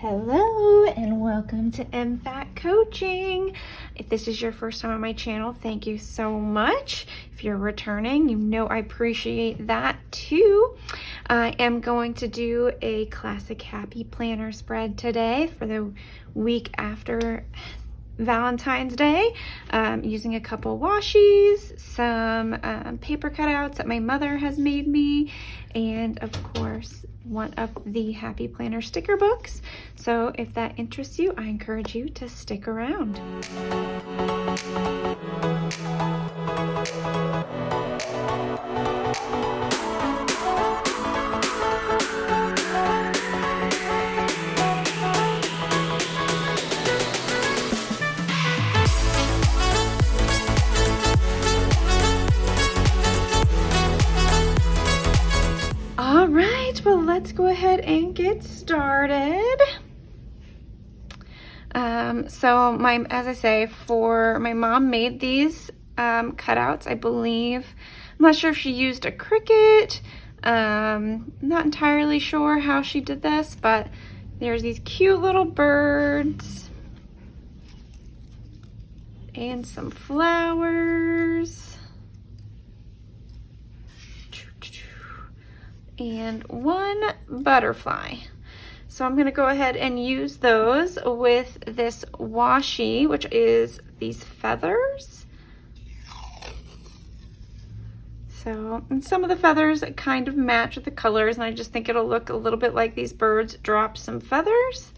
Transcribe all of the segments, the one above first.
Hello and welcome to MFAT Coaching. If this is your first time on my channel, thank you so much. If you're returning, you know I appreciate that too. I am going to do a classic happy planner spread today for the week after Valentine's Day, using a couple washi's, some paper cutouts that my mother has made me, and of course one of the Happy Planner sticker books. So if that interests you, I encourage you to stick around. All right, well, let's go ahead and get started. As I say, my mom made these cutouts, I believe. I'm not sure if she used a Cricut. Not entirely sure how she did this, but there's these cute little birds and some flowers. And one butterfly. So I'm gonna go ahead and use those with this washi, which is these feathers. So, and some of the feathers kind of match with the colors, and I just think it'll look a little bit like these birds dropped some feathers.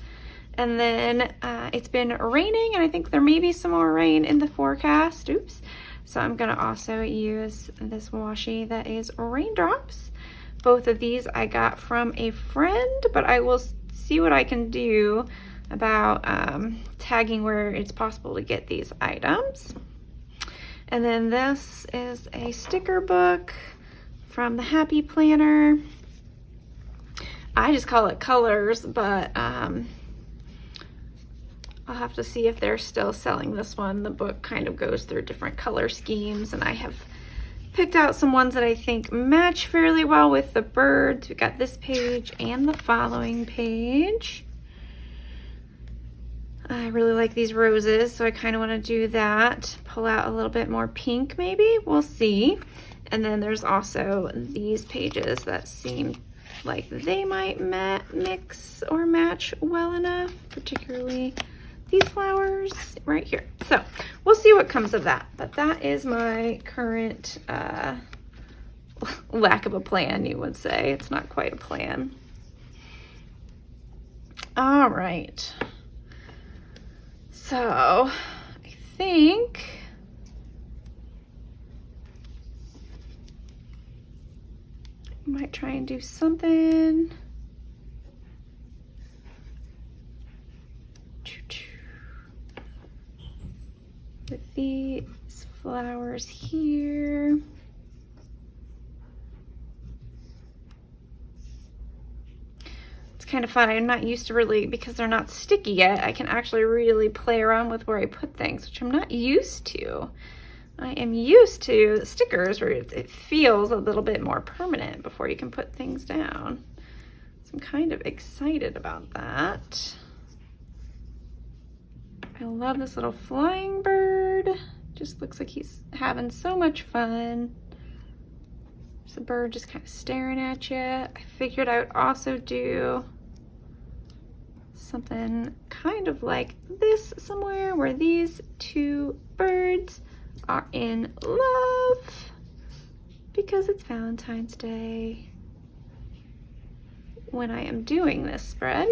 And then it's been raining, and I think there may be some more rain in the forecast. Oops. So I'm gonna also use this washi that is raindrops. Both of these I got from a friend, but I will see what I can do about tagging where it's possible to get these items. And then this is a sticker book from the Happy Planner. I just call it colors, but I'll have to see if they're still selling this one. The book kind of goes through different color schemes, and I have picked out some ones that I think match fairly well with the birds. We got this page and the following page. I really like these roses, so I kind of want to do that. Pull out a little bit more pink maybe, we'll see. And then there's also these pages that seem like they might mix or match well enough, particularly these flowers right here. So we'll see what comes of that, but that is my current lack of a plan, you would say. It's not quite a plan. All right, so I think I might try and do something with these flowers here. It's kind of fun. I'm not used to really, because they're not sticky yet, I can actually really play around with where I put things, which I'm not used to. I am used to stickers where it feels a little bit more permanent before you can put things down. So I'm kind of excited about that. I love this little flying bird. Just looks like he's having so much fun. There's a bird just kind of staring at you. I figured I would also do something kind of like this somewhere, where these two birds are in love because it's Valentine's Day when I am doing this spread.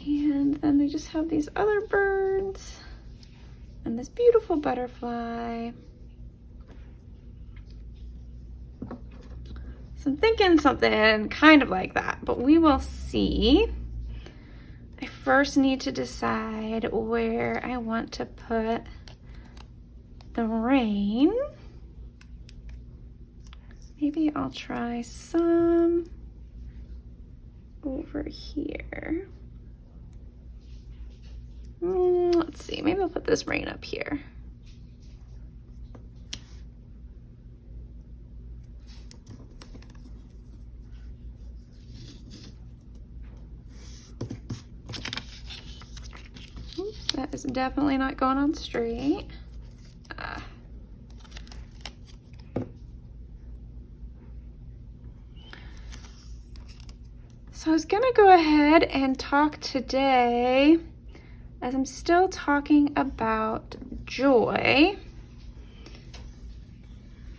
And then they just have these other birds and this beautiful butterfly. So I'm thinking something kind of like that, but we will see. I first need to decide where I want to put the rain. Maybe I'll try some over here. Let's see, maybe I'll put this rain up here. is definitely not going on straight. So I was gonna go ahead and talk today, as I'm still talking about joy,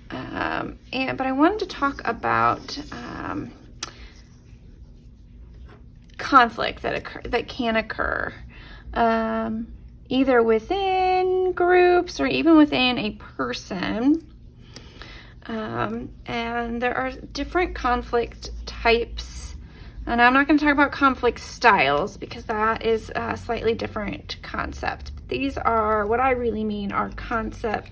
but I wanted to talk about conflict that can occur, either within groups or even within a person. And there are different conflict types. And I'm not going to talk about conflict styles because that is a slightly different concept. But these are, what I really mean are conflict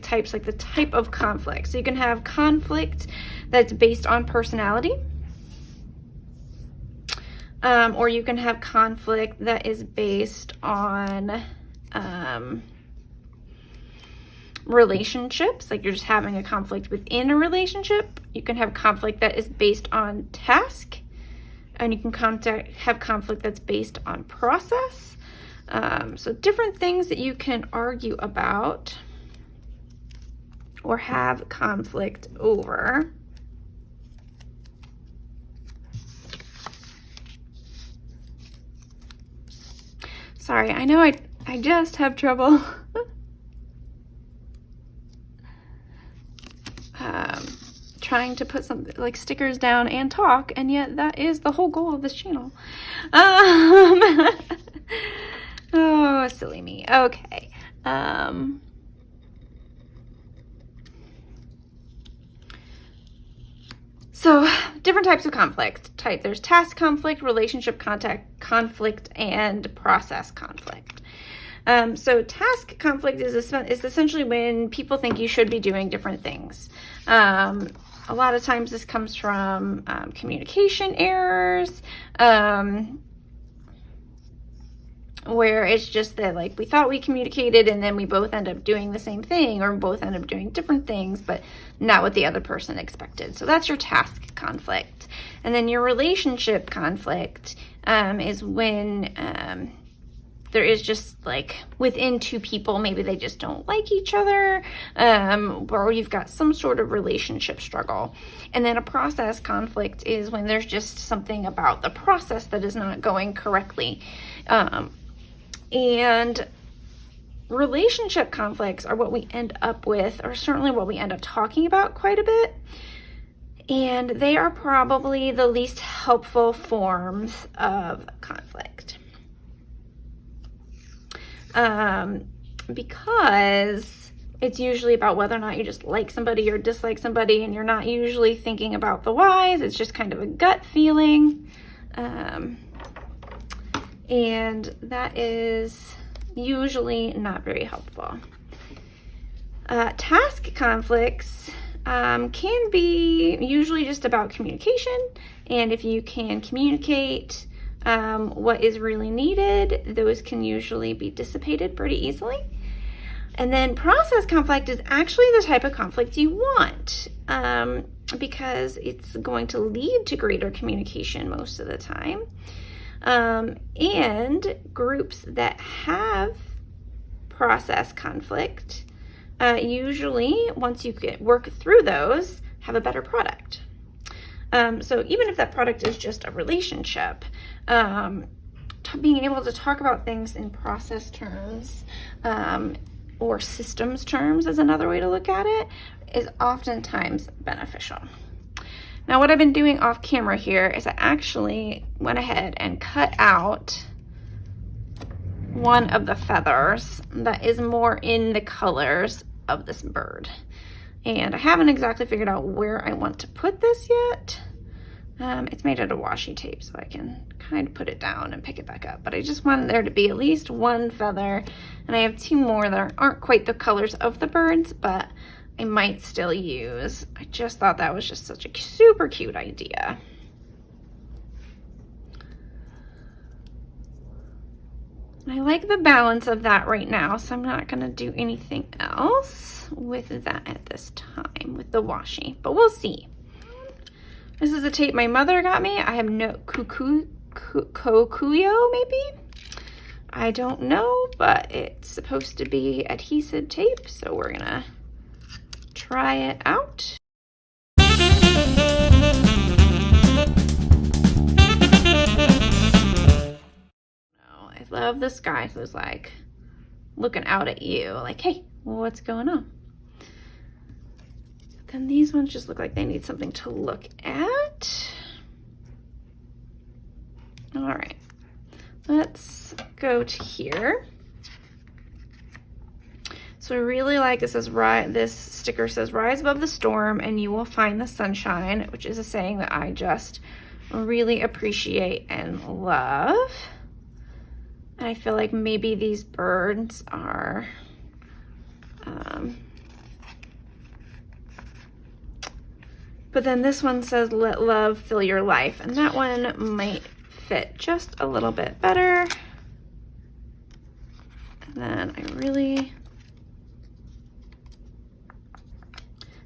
types, like the type of conflict. So you can have conflict that's based on personality, or you can have conflict that is based on relationships, like you're just having a conflict within a relationship. You can have conflict that is based on task, and you can have conflict that's based on process. So different things that you can argue about or have conflict over. Sorry, I know I just have trouble trying to put something like stickers down and talk, and yet that is the whole goal of this channel. Oh, silly me. Okay. So different types of conflict. There's task conflict, relationship conflict, and process conflict. So task conflict is essentially when people think you should be doing different things. A lot of times this comes from communication errors, where it's just that, like, we thought we communicated and then we both end up doing the same thing, or both end up doing different things, but not what the other person expected. So that's your task conflict. And then your relationship conflict is when there is just, like, within two people, maybe they just don't like each other, or you've got some sort of relationship struggle. And then a process conflict is when there's just something about the process that is not going correctly. And relationship conflicts are what we end up with, or certainly what we end up talking about quite a bit. And they are probably the least helpful forms of conflict. Because it's usually about whether or not you just like somebody or dislike somebody, and you're not usually thinking about the whys. It's just kind of a gut feeling. And that is usually not very helpful. Task conflicts can be usually just about communication, and if you can communicate what is really needed, those can usually be dissipated pretty easily. And then process conflict is actually the type of conflict you want, because it's going to lead to greater communication most of the time. And groups that have process conflict, usually once you work through those, have a better product. So even if that product is just a relationship, being able to talk about things in process terms, or systems terms is another way to look at it, is oftentimes beneficial. Now, what I've been doing off camera here is I actually went ahead and cut out one of the feathers that is more in the colors of this bird. And I haven't exactly figured out where I want to put this yet. It's made out of washi tape, so I can kind of put it down and pick it back up. But I just wanted there to be at least one feather, and I have two more that aren't quite the colors of the birds, but I might still use. I just thought that was just such a super cute idea. And I like the balance of that right now, so I'm not gonna do anything else with that at this time with the washi, but we'll see. This is a tape my mother got me. I have no Kokuyo maybe. I don't know, but it's supposed to be adhesive tape, so we're gonna try it out. I love this guy who's like looking out at you like, hey, what's going on? But then these ones just look like they need something to look at. All right, let's go to here. So I really like, it says, this sticker says, rise above the storm and you will find the sunshine, which is a saying that I just really appreciate and love. And I feel like maybe these birds are, but then this one says, let love fill your life. And that one might fit just a little bit better. And then I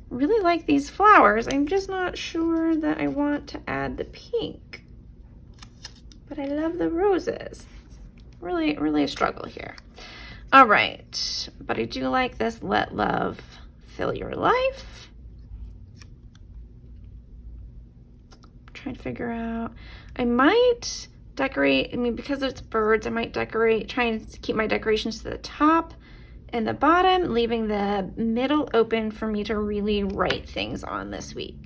really like these flowers. I'm just not sure that I want to add the pink, but I love the roses. Really a struggle here. All right, but I do like this, let love fill your life. I'm trying to figure out, I might decorate, I mean, because it's birds, I might decorate, trying to keep my decorations to the top and the bottom, leaving the middle open for me to really write things on this week.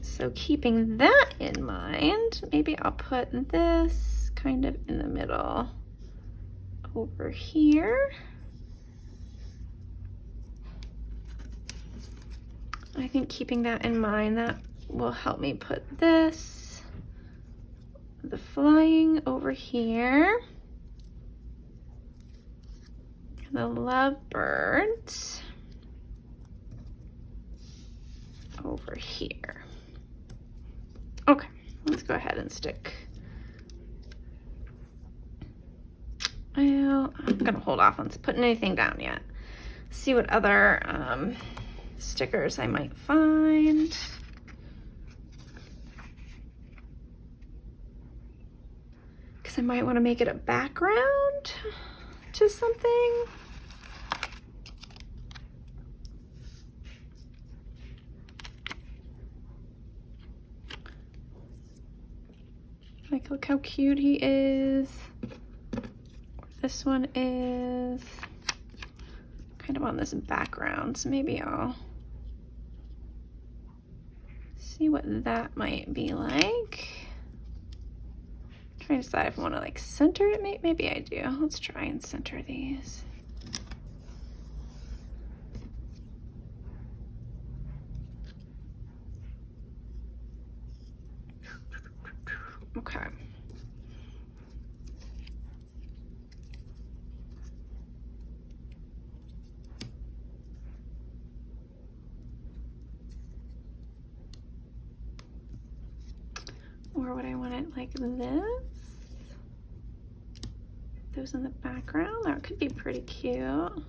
So keeping that in mind, maybe I'll put this kind of in the middle over here. I think keeping that in mind, that will help me put this, the flying over here, the lovebirds over here. Okay, let's go ahead and stick. Well, I'm gonna hold off on putting anything down yet. See what other stickers I might find. Because I might want to make it a background to something. Like, look how cute he is. This one is kind of on this background, so maybe I'll see what that might be like. I'm trying to decide if I want to like center it. Maybe I do. Let's try and center these. Okay. Or would I want it like this? Those in the background, that could be pretty cute.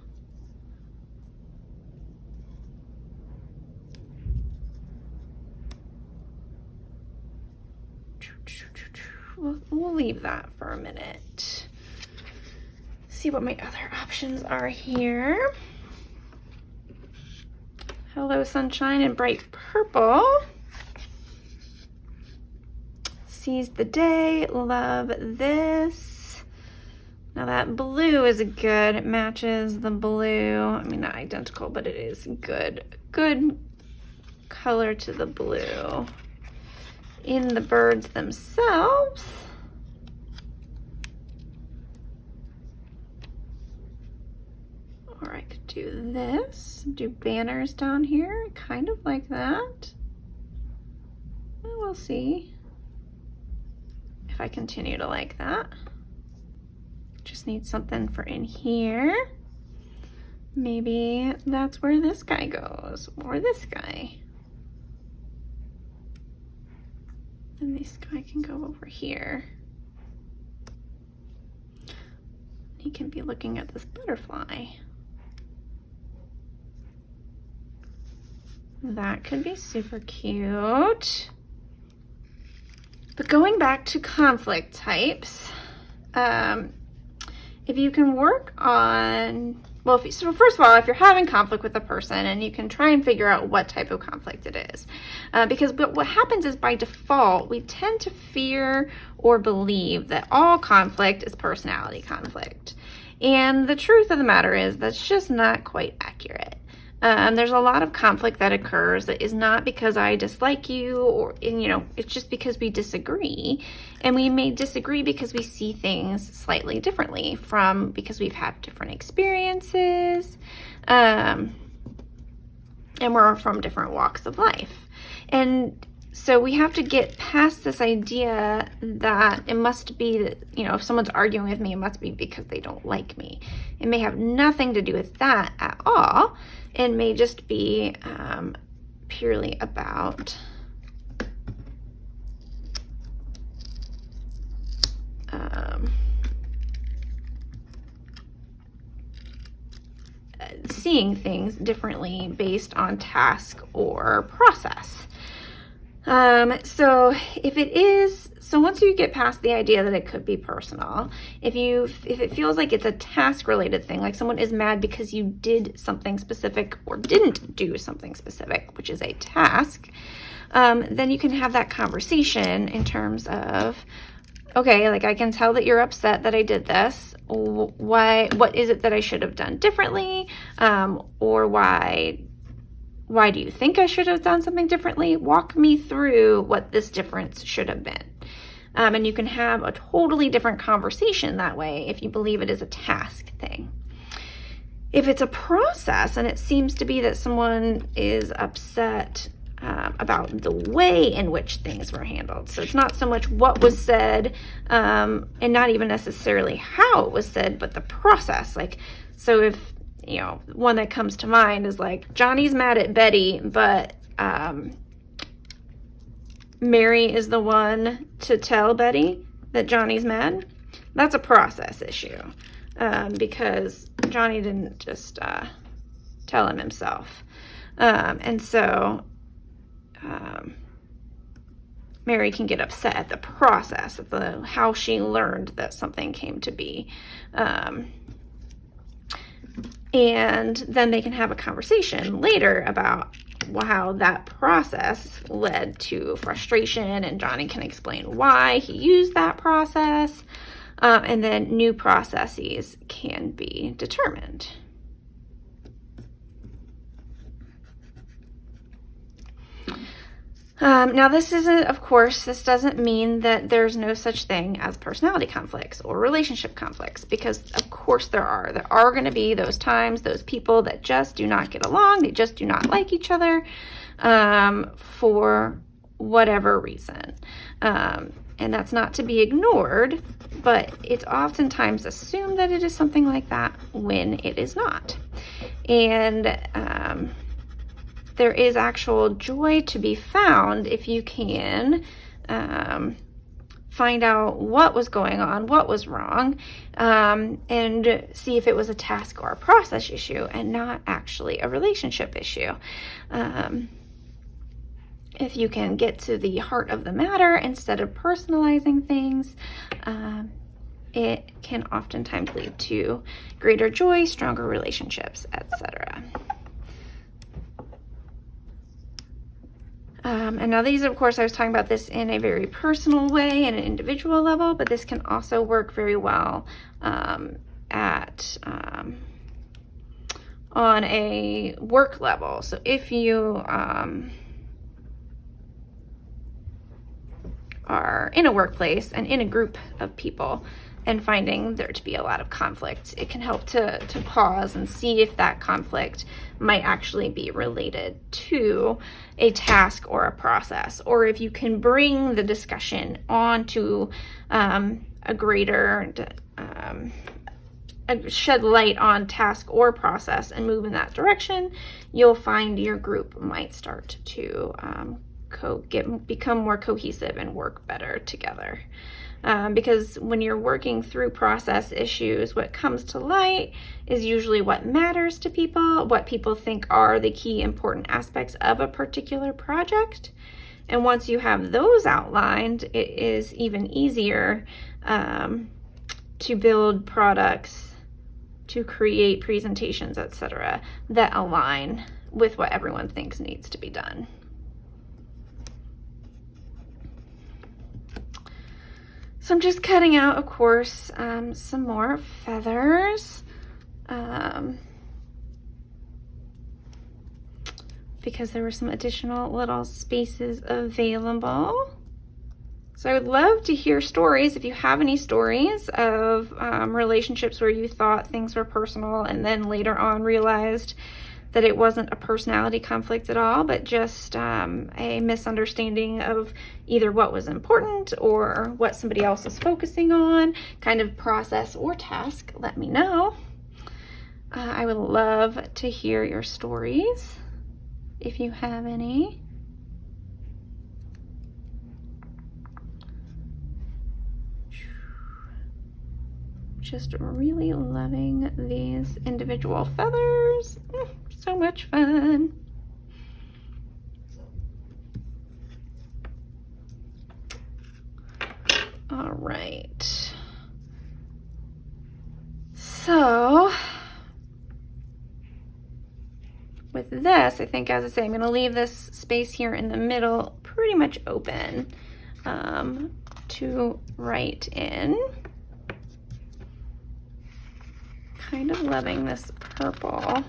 We'll leave that for a minute. See what my other options are here. Hello Sunshine in bright purple. Seize the day, love this. Now that blue is good, it matches the blue. I mean, not identical, but it is good color to the blue. In the birds themselves, or I could do this, do banners down here, kind of like that. Well, we'll see if I continue to like that. Just need something for in here. Maybe that's where this guy goes, or this guy. And this guy can go over here. He can be looking at this butterfly. That could be super cute. But going back to conflict types, if you can work on, well, so first of all, if you're having conflict with a person, and you can try and figure out what type of conflict it is. Because what happens is, by default, we tend to fear or believe that all conflict is personality conflict. And the truth of the matter is that's just not quite accurate. There's a lot of conflict that occurs that is not because I dislike you, or, it's just because we disagree. And we may disagree because we see things slightly differently, because we've had different experiences, and we're from different walks of life. And so we have to get past this idea that it must be that, if someone's arguing with me, it must be because they don't like me. It may have nothing to do with that at all. It may just be purely about seeing things differently based on task or process. So once you get past the idea that it could be personal, if it feels like it's a task related thing, like someone is mad because you did something specific or didn't do something specific, which is a task, then you can have that conversation in terms of, okay, like, I can tell that you're upset that I did this. What is it that I should have done differently? Or why do you think I should have done something differently? Walk me through what this difference should have been. And you can have a totally different conversation that way if you believe it is a task thing. If it's a process, and it seems to be that someone is upset about the way in which things were handled. So it's not so much what was said, and not even necessarily how it was said, but the process. Like, so if, one that comes to mind is like, Johnny's mad at Betty, but Mary is the one to tell Betty that Johnny's mad. That's a process issue, because Johnny didn't just tell him himself. And so Mary can get upset at the process of how she learned that something came to be. And then they can have a conversation later about how that process led to frustration, and Johnny can explain why he used that process, and then new processes can be determined. Now, this doesn't mean that there's no such thing as personality conflicts or relationship conflicts, because of course there are. There are going to be those times, those people that just do not get along, they just do not like each other, for whatever reason. And that's not to be ignored, but it's oftentimes assumed that it is something like that when it is not. And there is actual joy to be found if you can find out what was going on, what was wrong, and see if it was a task or a process issue and not actually a relationship issue. If you can get to the heart of the matter instead of personalizing things, it can oftentimes lead to greater joy, stronger relationships, etc. And now these, of course, I was talking about this in a very personal way and an individual level, but this can also work very well on a work level. So if you are in a workplace and in a group of people and finding there to be a lot of conflict, it can help to pause and see if that conflict might actually be related to a task or a process, or if you can bring the discussion onto a greater shed light on task or process and move in that direction, you'll find your group might start to become more cohesive and work better together. Because when you're working through process issues, what comes to light is usually what matters to people, what people think are the key important aspects of a particular project. And once you have those outlined, it is even easier to build products, to create presentations, etc., that align with what everyone thinks needs to be done. So I'm just cutting out, of course, some more feathers. Because there were some additional little spaces available. So I would love to hear stories, if you have any stories of relationships where you thought things were personal and then later on realized that it wasn't a personality conflict at all, but just a misunderstanding of either what was important or what somebody else was focusing on, kind of process or task. Let me know. I would love to hear your stories if you have any. Just really loving these individual feathers. So much fun. All right. So with this, I think, as I say, I'm going to leave this space here in the middle pretty much open to write in. Kind of loving this purple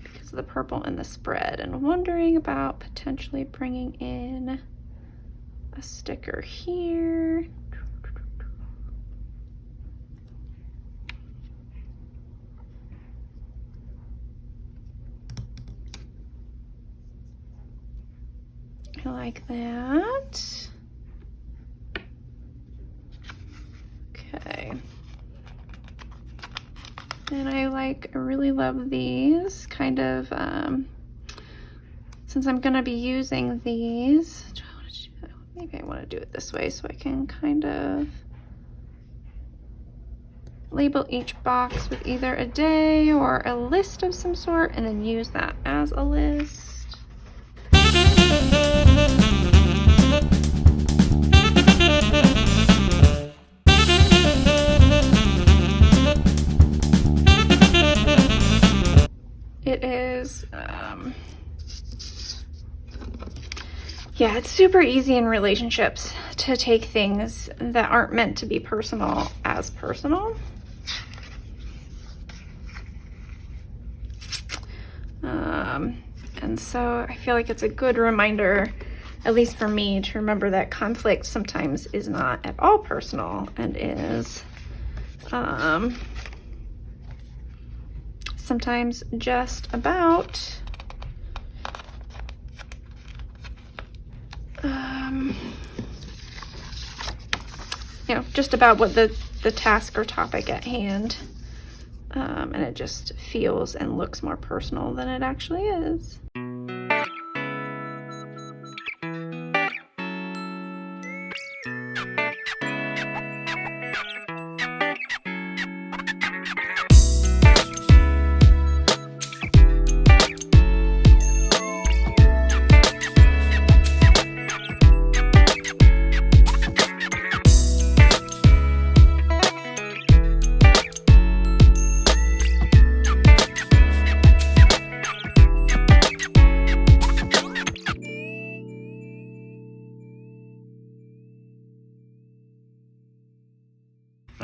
because of the purple in the spread, and wondering about potentially bringing in a sticker here. I like that. Okay. And I really love these kind of, since I'm gonna be using these, maybe I wanna do it this way so I can kind of label each box with either a day or a list of some sort, and then use that as a list. It is, yeah, it's super easy in relationships to take things that aren't meant to be personal as personal. And so I feel like it's a good reminder, at least for me, to remember that conflict sometimes is not at all personal and is sometimes just about you know, just about what the task or topic at hand, and it just feels and looks more personal than it actually is.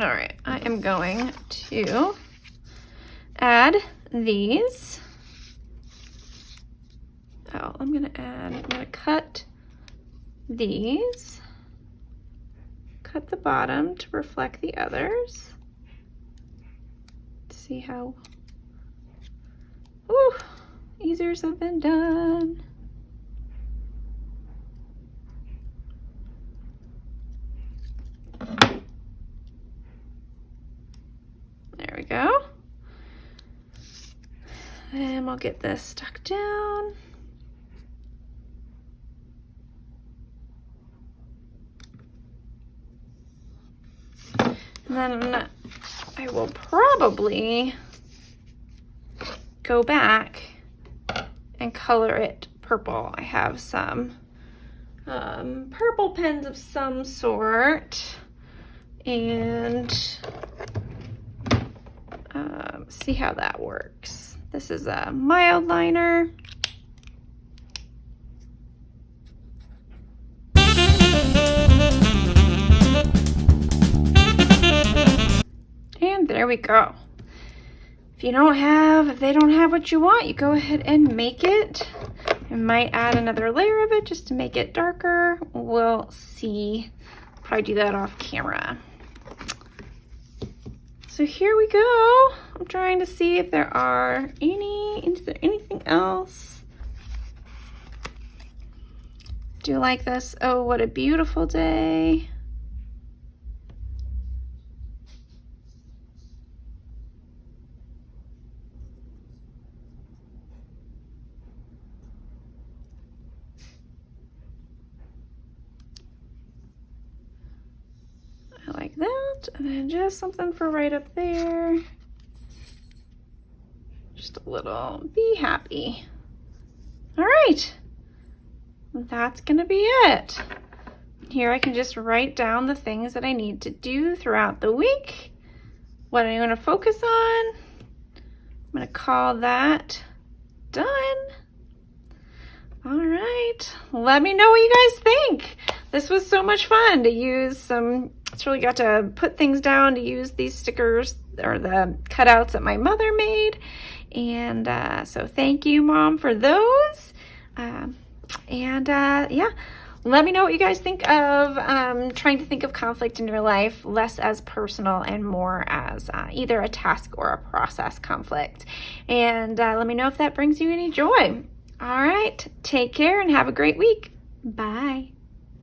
All right, I am going to add these. Oh, I'm gonna cut these, cut the bottom to reflect the others. See how, ooh, easier said than done. There we go. And we'll get this stuck down. And then I will probably go back and color it purple. I have some purple pens of some sort, and see how that works. This is a mild liner. And there we go. If they don't have what you want, you go ahead and make it. I might add another layer of it just to make it darker. We'll see. Probably do that off camera. So here we go. I'm trying to see if is there anything else? Do you like this? Oh, what a beautiful day. I like that, and then just something for right up there. Just a little, be happy. All right, that's gonna be it. Here I can just write down the things that I need to do throughout the week, what I'm gonna focus on. I'm gonna call that done. All right, let me know what you guys think. This was so much fun to use it's really got to put things down to use these stickers or the cutouts that my mother made. And so thank you, Mom, for those. Yeah, let me know what you guys think of trying to think of conflict in your life less as personal and more as either a task or a process conflict. And let me know if that brings you any joy. All right, take care and have a great week. Bye.